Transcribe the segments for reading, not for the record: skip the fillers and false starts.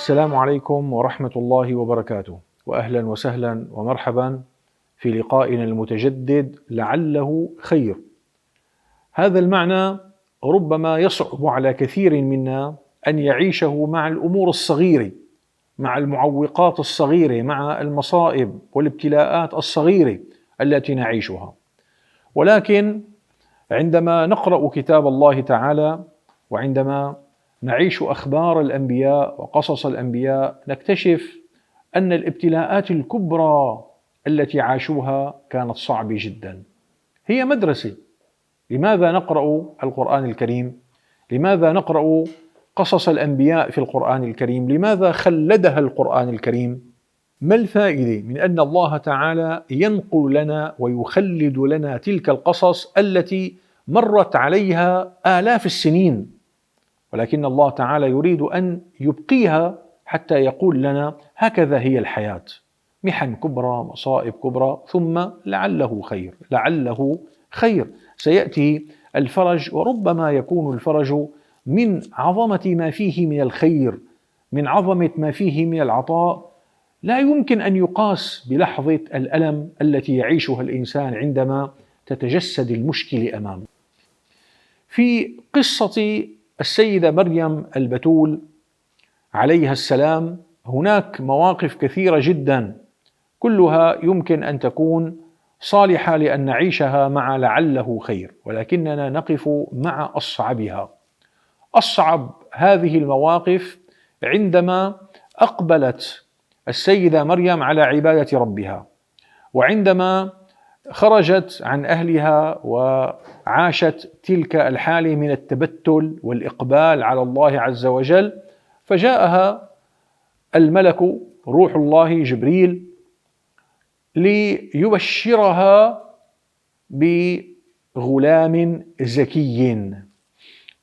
السلام عليكم ورحمة الله وبركاته، وأهلا وسهلا ومرحبا في لقائنا المتجدد لعله خير. هذا المعنى ربما يصعب على كثير منا أن يعيشه مع الأمور الصغيرة، مع المعوقات الصغيرة، مع المصائب والابتلاءات الصغيرة التي نعيشها. ولكن عندما نقرأ كتاب الله تعالى، وعندما نعيش أخبار الأنبياء وقصص الأنبياء، نكتشف أن الابتلاءات الكبرى التي عاشوها كانت صعبة جدا. هي مدرسة. لماذا نقرأ القرآن الكريم؟ لماذا نقرأ قصص الأنبياء في القرآن الكريم؟ لماذا خلدها القرآن الكريم؟ ما الفائدة من أن الله تعالى ينقل لنا ويخلد لنا تلك القصص التي مرت عليها آلاف السنين، ولكن الله تعالى يريد أن يبقيها حتى يقول لنا هكذا هي الحياة، محن كبرى، مصائب كبرى، ثم لعله خير، لعله خير، سيأتي الفرج. وربما يكون الفرج من عظمة ما فيه من الخير، من عظمة ما فيه من العطاء، لا يمكن أن يقاس بلحظة الألم التي يعيشها الإنسان عندما تتجسد المشكلة أمامه. في قصة السيدة مريم البتول عليها السلام هناك مواقف كثيرة جدا، كلها يمكن أن تكون صالحة لأن نعيشها مع لعله خير، ولكننا نقف مع أصعبها. أصعب هذه المواقف عندما أقبلت السيدة مريم على عبادة ربها، وعندما خرجت عن أهلها وعاشت تلك الحالة من التبتل والإقبال على الله عز وجل، فجاءها الملك روح الله جبريل ليبشرها بغلام زكي.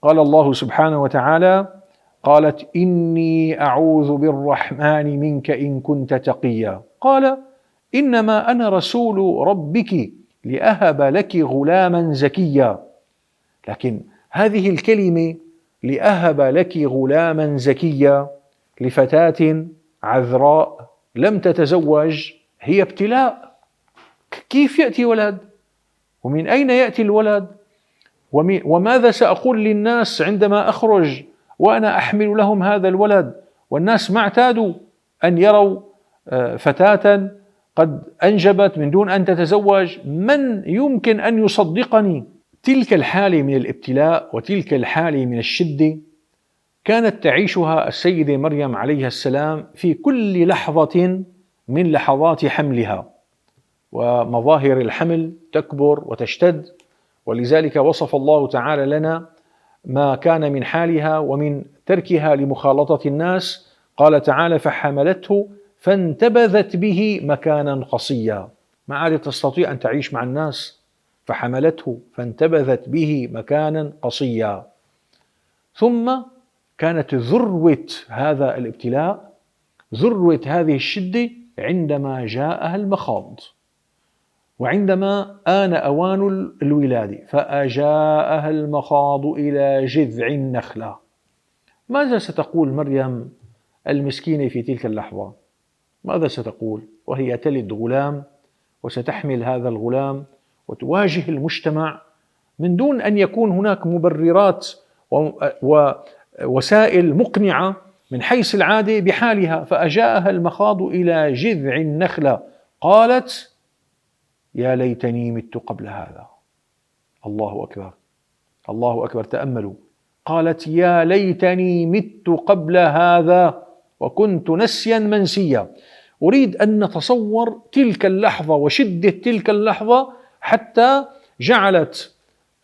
قال الله سبحانه وتعالى: قالت إني أعوذ بالرحمن منك إن كنت تقيا. قال: إنما أنا رسول ربك لأهب لك غلاما زكيا. لكن هذه الكلمة لأهب لك غلاما زكيا لفتاة عذراء لم تتزوج هي ابتلاء. كيف يأتي ولد؟ ومن أين يأتي الولد؟ وماذا سأقول للناس عندما أخرج وأنا أحمل لهم هذا الولد، والناس ما اعتادوا أن يروا فتاة قد أنجبت من دون أن تتزوج؟ من يمكن أن يصدقني؟ تلك الحالة من الابتلاء وتلك الحالة من الشدة كانت تعيشها السيدة مريم عليها السلام في كل لحظة من لحظات حملها، ومظاهر الحمل تكبر وتشتد، ولذلك وصف الله تعالى لنا ما كان من حالها ومن تركها لمخالطة الناس. قال تعالى: فحملته فانتبذت به مكانا قصيا. ما عادت تستطيع أن تعيش مع الناس، فحملته فانتبذت به مكانا قصيا. ثم كانت ذروة هذا الابتلاء، ذروة هذه الشدة، عندما جاءها المخاض، وعندما آن أوان الولادة، فأجاءها المخاض إلى جذع النخلة. ماذا ستقول مريم المسكينة في تلك اللحظة؟ ماذا ستقول وهي تلد غلام وستحمل هذا الغلام وتواجه المجتمع من دون أن يكون هناك مبررات ووسائل مقنعة من حيث العادة بحالها؟ فأجاءها المخاض إلى جذع النخلة قالت: يا ليتني مت قبل هذا. الله أكبر، الله أكبر، تأملوا. قالت: يا ليتني مت قبل هذا وكنت نسيا منسيا. أريد أن نتصور تلك اللحظة وشدة تلك اللحظة حتى جعلت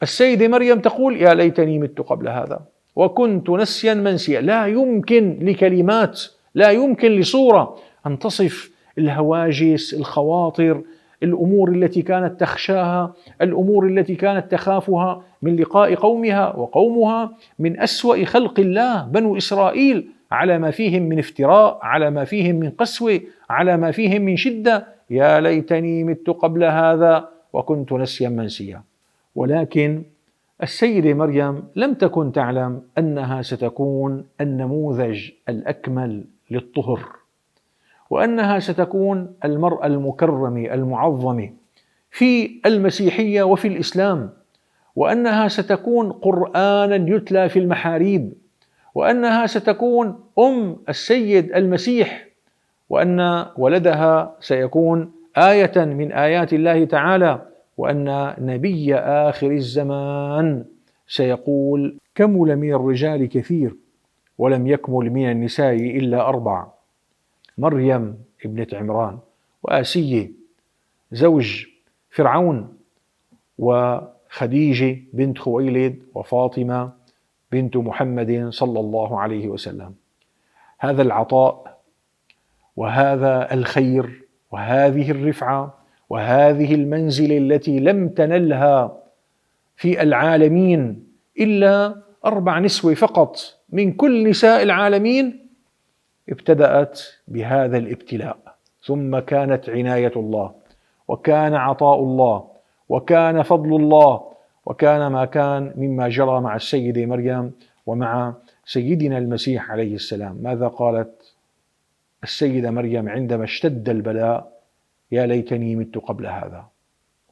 السيدة مريم تقول: يا ليتني مت قبل هذا وكنت نسيا منسيا. لا يمكن لكلمات، لا يمكن لصورة أن تصف الهواجس، الخواطر، الأمور التي كانت تخشاها، الأمور التي كانت تخافها من لقاء قومها، وقومها من أسوأ خلق الله، بنو إسرائيل، على ما فيهم من افتراء، على ما فيهم من قسوة، على ما فيهم من شدة. يا ليتني مت قبل هذا وكنت نسيا منسيا. ولكن السيدة مريم لم تكن تعلم أنها ستكون النموذج الأكمل للطهر، وأنها ستكون المرأة المكرمة المعظمة في المسيحية وفي الإسلام، وأنها ستكون قرآنا يتلى في المحاريب، وأنها ستكون السيد المسيح، وأن ولدها سيكون آية من آيات الله تعالى، وأن نبي آخر الزمان سيقول: كمل من الرجال كثير ولم يكمل من النساء إلا 4: مريم ابنة عمران، وآسية زوج فرعون، وخديجة بنت خويلد، وفاطمة بنت محمد صلى الله عليه وسلم. هذا العطاء وهذا الخير وهذه الرفعة وهذه المنزلة التي لم تنلها في العالمين إلا 4 نسوة فقط من كل نساء العالمين، ابتدأت بهذا الابتلاء، ثم كانت عناية الله، وكان عطاء الله، وكان فضل الله، وكان ما كان مما جرى مع السيدة مريم ومع سيدنا المسيح عليه السلام. ماذا قالت السيدة مريم عندما اشتد البلاء؟ يا ليتني مت قبل هذا.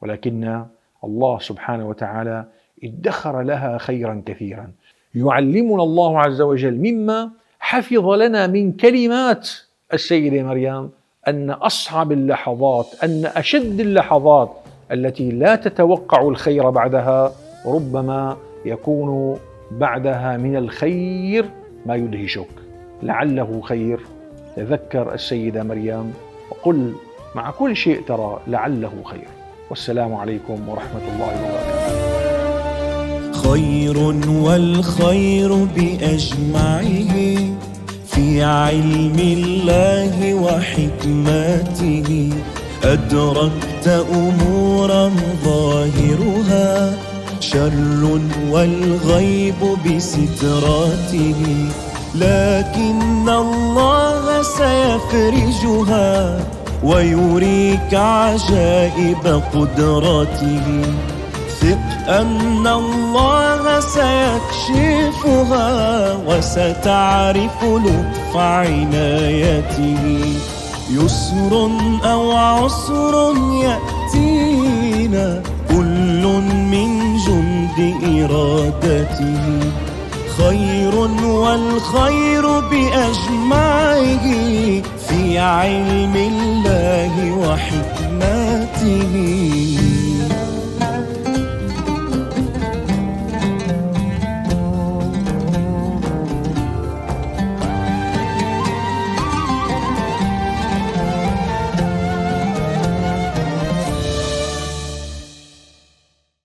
ولكن الله سبحانه وتعالى ادخر لها خيرا كثيرا. يعلمنا الله عز وجل مما حفظ لنا من كلمات السيدة مريم أن أصعب اللحظات، أن أشد اللحظات التي لا تتوقع الخير بعدها، ربما يكون بعدها من الخير ما يدهشك، لعله خير. تذكر السيدة مريم وقل مع كل شيء ترى لعله خير. والسلام عليكم ورحمة الله وبركاته. خير والخير بأجمعه في علم الله وحكمته، أدركت أمورا ظاهرها شر والغيب بستراته، لكن الله سيفرجها ويريك عجائب قدرته. ثق أن الله سيكشفها وستعرف لطف عنايته. يسر أو عسر يأتينا كل من جند إرادته، خير والخير بأجمعه في علم الله وحكمته.